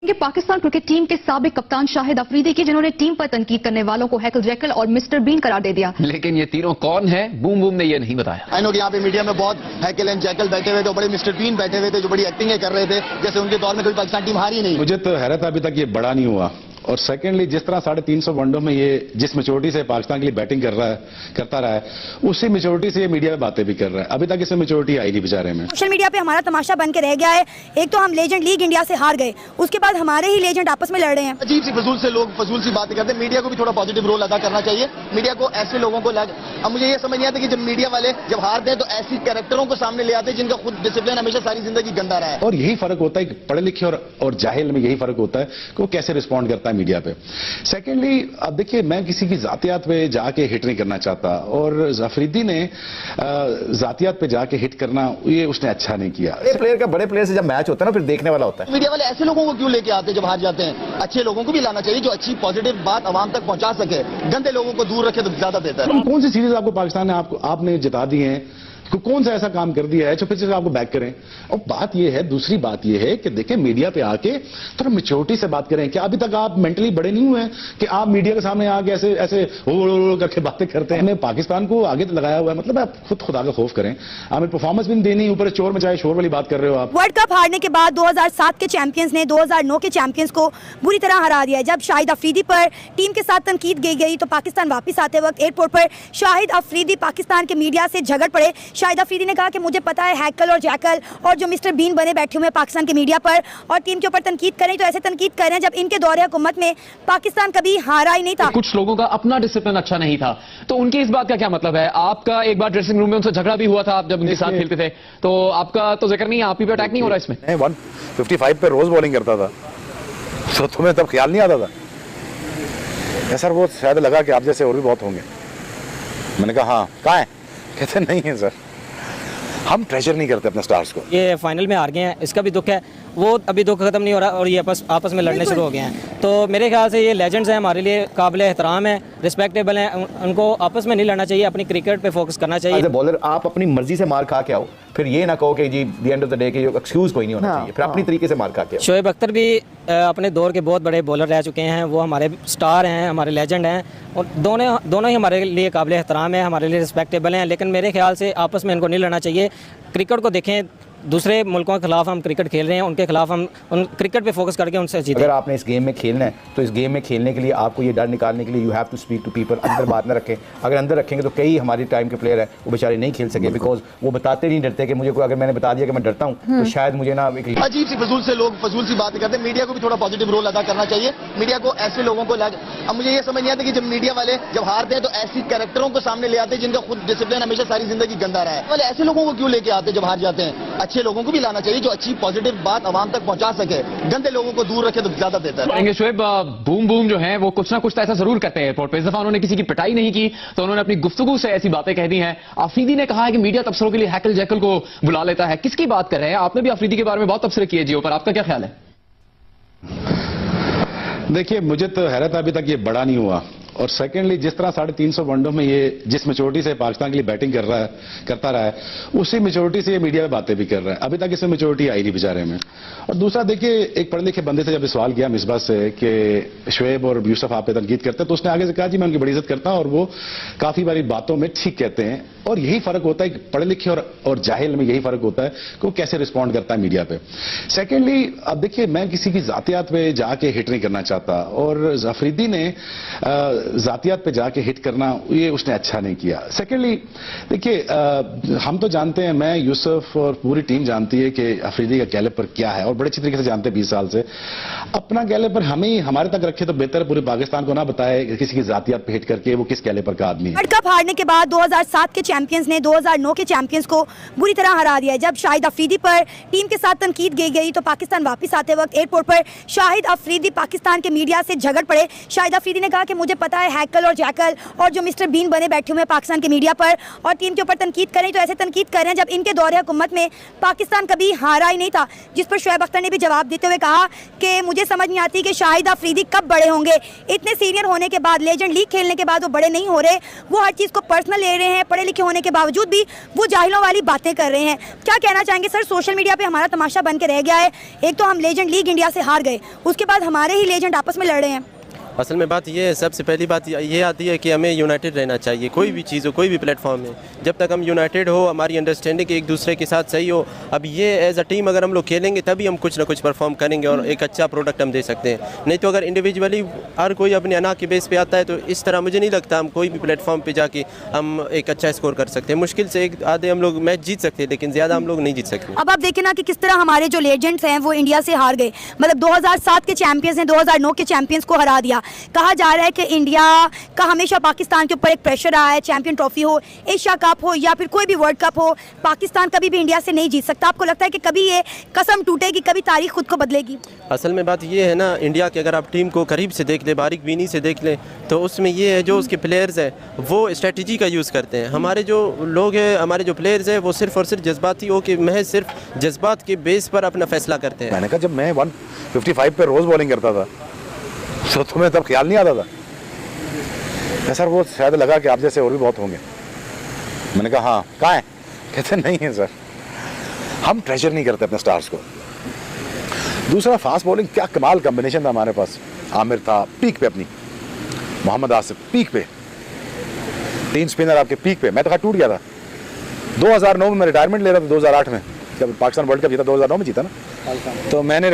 ये Pakistan cricket team के साबिक कप्तान शाहिद अफरीदी की, जिन्होंने टीम पर तनकीद करने वालों को हैकल जैकल और मिस्टर बीन करार दे दिया। लेकिन ये तीनों कौन है, बूम बूम ने ये नहीं बताया। आई नो कि यहाँ पे मीडिया में बहुत हैकल एंड जैकल बैठे हुए थे, बड़े मिस्टर बीन बैठे हुए थे जो बड़ी एक्टिंग कर रहे थे, जैसे उनके दौर में कोई पाकिस्तान टीम हारी नहीं। मुझे तो हैरत अभी तक ये बड़ा नहीं हुआ। और सेकेंडली जिस तरह 350 वनडो में ये जिस मेच्योरिटी से पाकिस्तान के लिए बैटिंग करता रहा है, उसी मेच्योरिटी से ये मीडिया में बातें भी कर रहा है। अभी तक इसमें मेच्योरिटी आई नहीं बेचारे में। सोशल मीडिया पे हमारा तमाशा बन के रह गया है। एक तो हम लेजेंड लीग इंडिया से हार गए, उसके बाद हमारे ही लेजेंड आपस में लड़ रहे हैं। अजीब सी फजूल से लोग फजूल सी बातें करते हैं। मीडिया को भी थोड़ा पॉजिटिव रोल अदा करना चाहिए। मीडिया को ऐसे लोगों को अब मुझे ये समझ नहीं आता कि जब मीडिया वाले जब हारते हैं तो ऐसी कैरेक्टरों को सामने ले आते हैं जिनका खुद डिसिप्लिन हमेशा सारी जिंदगी गंदा रहा है। और यही फर्क होता है कि पढ़े लिखे और जाहिल में यही फर्क होता है कि वो कैसे रिस्पॉन्ड करता है मीडिया पे। सेकेंडली अब देखिए, मैं किसी की जातियात पे जाके हिट नहीं करना चाहता, और अफरीदी ने जातियात पे जाके हिट करना ये उसने अच्छा नहीं किया। प्लेयर का बड़े प्लेयर से जब मैच होता है ना, फिर देखने वाला होता है। मीडिया वाले ऐसे लोगों को क्यों लेके आते हैं जब हार जाते हैं? अच्छे लोगों को भी लाना चाहिए जो अच्छी पॉजिटिव बात आवाम तक पहुंचा सके। गंदे लोगों को दूर रखे तो ज्यादा बेहतर है। कौन सी सीरीज आपको पाकिस्तान ने आपने जिता दी है? कौन सा ऐसा काम कर दिया है जो फिर से आपको बैक करें? और बात यह है, दूसरी बात यह है कि देखें, मीडिया पे आके थोड़ा मेच्योरिटी से बात करें। क्या अभी तक आप मेंटली बड़े नहीं हुए हैं कि आप मीडिया के सामने आके ऐसे ऐसे करके बातें करते हैं? हमने पाकिस्तान को आगे तो लगाया हुआ है, मतलब आप खुद खुदा का खौफ करें। हमें परफॉर्मेंस भी नहीं देनी, ऊपर चोर मचाए शोर वाली बात कर रहे हो आप। वर्ल्ड कप हारने के बाद 2007 के चैंपियंस ने 2009 के चैंपियंस को बुरी तरह हरा दिया। जब शाहिद अफरीदी पर टीम के साथ तनकीद की गई तो पाकिस्तान वापस आते वक्त एयरपोर्ट पर शाहिद अफरीदी पाकिस्तान के मीडिया से झगड़ पड़े। शाहिद अफरीदी ने कहा कि मुझे पता है हैकल और जैकल और जो मिस्टर बीन बने बैठे हुए हैं पाकिस्तान के मीडिया पर, और टीम के ऊपर तनकीद करें तो ऐसे तनकीद करें जब इनके दौरे हुकूमत में पाकिस्तान कभी हारा ही नहीं था। कुछ लोगों का अपना डिसिप्लिन अच्छा नहीं था, तो उनकी इस बात का क्या मतलब है? आपका एक बार ड्रेसिंग रूम में उनसे झगड़ा भी हुआ था, आप जब उनके साथ खेलते थे, तो आपका तो जिक्र नहीं है, आप ही पे अटैक नहीं हो रहा इसमें? 155 पे रोज बॉलिंग करता था, तो तुम्हें तब ख्याल नहीं आता था? सर वो शायद लगा कि आप जैसे और भी बहुत होंगे। मैंने कहा हाँ, कहाँ है? कहते नहीं है सर, हम ट्रेजर नहीं करते अपने स्टार्स को। ये फाइनल में हार गए हैं, इसका भी दुख है। वो अभी दुख खत्म नहीं हो रहा और ये आपस में लड़ने शुरू हो गए हैं। तो मेरे ख्याल से ये लेजेंड्स हैं, हमारे लिए काबिल एहतराम है, रिस्पेक्टेबल हैं। उनको आपस में नहीं लड़ना चाहिए, अपनी क्रिकेट पे फोकस करना चाहिए। एज ए बॉलर आप अपनी मर्जी से मार खा के आओ, फिर ये ना कहो कि जी the end of the day के एक्सक्यूज कोई नहीं होना चाहिए, फिर अपनी तरीके से मार खा के आओ। शोएब अख्तर भी अपने दौर के बहुत बड़े बॉलर रह चुके हैं, वो हमारे स्टार हैं, हमारे लेजेंड हैं, और दोनों ही हमारे लिए काबिल एहतराम है, हमारे लिए रिस्पेक्टेबल हैं। लेकिन मेरे ख्याल से आपस में इनको नहीं लड़ना चाहिए। क्रिकेट को देखें, दूसरे मुल्कों के खिलाफ हम क्रिकेट खेल रहे हैं, उनके खिलाफ हम उन क्रिकेट पे फोकस करके उनसे जीतें। अगर आपने इस गेम में खेलना है तो इस गेम में खेलने के लिए आपको ये डर निकालने के लिए you have to speak to people. अंदर बात ना रखें। अगर अंदर रखेंगे तो कई हमारे टाइम के प्लेयर हैं वो बेचारे नहीं खेल सके, बिकॉज वो बताते नहीं डरते कि मुझे कोई, अगर मैंने बता दिया कि मैं डरता हूँ तो शायद मुझे ना। अजीब सी फजूल से लोग फजूल सी बातें करते हैं। मीडिया को भी थोड़ा पॉजिटिव रोल अदा करना चाहिए। मीडिया को ऐसे लोगों को अब मुझे ये समझ नहीं आता कि जब मीडिया वाले जब हारते हैं तो ऐसी कैरेक्टरों को सामने ले आते हैं जिनका खुद डिसिप्लिन हमेशा सारी जिंदगी गंदा रहा है। वाले ऐसे लोगों को क्यों लेके आते हैं जब हार जाते हैं? अच्छे लोगों को भी लाना चाहिए जो अच्छी पॉजिटिव बात आवाम तक पहुंचा सके। गंदे लोगों को दूर रखे तो ज्यादा बेहतर है। शोएब, बूम बूम जो है वो कुछ ना कुछ तो ऐसा जरूर करते हैं एयरपोर्ट पे। इस दफा उन्होंने किसी की पिटाई नहीं की, तो उन्होंने अपनी गुफ्तगू से ऐसी बातें कह दी हैं। अफरीदी ने कहा है कि मीडिया तबसरों के लिए हैकल जैकल को बुला लेता है। किसकी बात कर रहे हैं? आपने भी अफरीदी के बारे में बहुत तबसरे किए जियो पर, आपका क्या ख्याल है? देखिए, मुझे तो हैरत अभी तक ये बड़ा नहीं हुआ। और सेकेंडली जिस तरह 350 वनडो में ये जिस मेच्योरिटी से पाकिस्तान के लिए बैटिंग करता रहा है, उसी मेच्योरिटी से ये मीडिया में बातें भी कर रहा है। अभी तक इसमें मेच्योरिटी आई नहीं बेचारे में। और दूसरा देखिए, एक पढ़े लिखे बंदे से जब सवाल किया मिसबा से कि शोएब और यूसुफ आप पे तनकीद करते हैं, तो उसने आगे से कहा जी मैं उनकी बड़ी इज्जत करता हूं और वो काफी बारी बातों में ठीक कहते हैं। और यही फर्क होता है कि पढ़े लिखे और जाहिल में यही फर्क होता है कि वो कैसे रिस्पॉन्ड करता है मीडिया पे। सेकेंडली अब देखिए, मैं किसी की जातियात पे जाके हिट नहीं करना चाहता, और अफरीदी ने जातियात पे जाके हिट करना ये उसने अच्छा नहीं किया। सेकेंडली देखिए, हम तो जानते हैं, मैं यूसुफ और पूरी टीम जानती है कि अफरीदी का कैलिबर क्या है, और बड़े अच्छी तरीके से जानते हैं 20 साल से। अपना कैलिबर हमें हमारे तक रखे तो बेहतर, पूरे पाकिस्तान को ना बताए किसी की जातियात पे हिट करके वो किस कैलिबर का आदमी है। वर्ल्ड कप हारने के बाद 2007 के चैंपियंस ने 2009 के चैंपियंस को बुरी तरह हरा दिया। जब शाहिद अफरीदी पर टीम के साथ तनकीद की गई तो पाकिस्तान वापस आते वक्त एयरपोर्ट पर शाहिद अफरीदी पाकिस्तान के मीडिया से झगड़ पड़े। शाहिद अफरीदी ने कहा कि मुझे पता जाता है हैकल और जैकल, और जो मिस्टर बीन बने बैठे हुए हैं पाकिस्तान के मीडिया पर और टीम के ऊपर तनकीद करें तो ऐसे तनकीद कर रहे हैं जब इनके दौरे हुकूमत में पाकिस्तान कभी हारा ही नहीं था। जिस पर शुएब अख्तर ने भी जवाब देते हुए कहा कि मुझे समझ नहीं आती कि शाहिद अफरीदी कब बड़े होंगे, इतने सीनियर होने के बाद, लेजेंड लीग खेलने के बाद वो बड़े नहीं हो रहे, वो हर चीज़ को पर्सनल ले रहे हैं, पढ़े लिखे होने के बावजूद भी वो जाहिलों वाली बातें कर रहे हैं। क्या कहना चाहेंगे सर, सोशल मीडिया पे हमारा तमाशा बन के रह गया है, एक तो हम लेजेंड लीग इंडिया से हार गए, उसके बाद हमारे ही लेजेंड आपस में लड़ रहे हैं। असल में बात ये है, सबसे पहली बात ये आती है कि हमें यूनाइटेड रहना चाहिए, कोई भी चीज़ हो, कोई भी प्लेटफॉर्म में, जब तक हम यूनाइटेड हो, हमारी अंडरस्टैंडिंग एक दूसरे के साथ सही हो। अब ये एज अ टीम अगर हम लोग खेलेंगे तभी हम कुछ ना कुछ परफॉर्म करेंगे और एक अच्छा प्रोडक्ट हम दे सकते हैं। नहीं तो अगर इंडिविजुअली हर कोई अपने अना के बेस पे आता है तो इस तरह मुझे नहीं लगता हम कोई भी प्लेटफॉर्म पे जाके हम एक अच्छा स्कोर कर सकते हैं। मुश्किल से एक आधे हम लोग मैच जीत सकते हैं, लेकिन ज़्यादा हम लोग नहीं जीत सकते। अब आप देखें ना कि किस तरह हमारे जो लेजेंड्स हैं वो इंडिया से हार गए, मतलब 2007 के चैंपियंस ने 2009 के चैंपियंस को हरा दिया। कहा जा रहा है कि इंडिया का हमेशा पाकिस्तान के ऊपर एक प्रेशर रहा है, चैंपियन ट्रॉफी हो, एशिया कप हो या फिर कोई भी वर्ल्ड कप हो, पाकिस्तान कभी भी इंडिया से नहीं जीत सकता। आपको लगता है कि कभी ये कसम टूटेगी, कभी तारीख खुद को बदलेगी? असल में बात ये है ना, इंडिया की अगर आप टीम को करीब से देख ले, बारीक बीनी से देख ले, तो उसमें ये है जो उसके प्लेयर्स हैं वो स्ट्रेटजी का यूज़ करते हैं। हमारे जो लोग हैं, हमारे जो प्लेयर्स हैं वो सिर्फ और सिर्फ जज्बाती हो कि महज सिर्फ जज्बात के बेस पर अपना फैसला करते हैं। मैंने कहा जब मैं 155 पे रोज़ बॉलिंग करता था तो तुम्हें तब ख्याल नहीं आता था? सर वो शायद लगा कि आप जैसे और भी बहुत होंगे। मैंने कहा हाँ, कहाँ है? कहते नहीं है सर, हम ट्रेजर नहीं करते अपने स्टार्स को। दूसरा, फास्ट बॉलिंग क्या कमाल कॉम्बिनेशन था हमारे पास। आमिर था पीक पे अपनी, मोहम्मद आसिफ पीक पे, 3 स्पिनर आपके पीक पे। मैं तो टूट गया था 2009 में, मैं रिटायरमेंट ले रहा था 2008 में, जब पाकिस्तान वर्ल्ड कप जीता 2009 में जीता ना, तो मैंने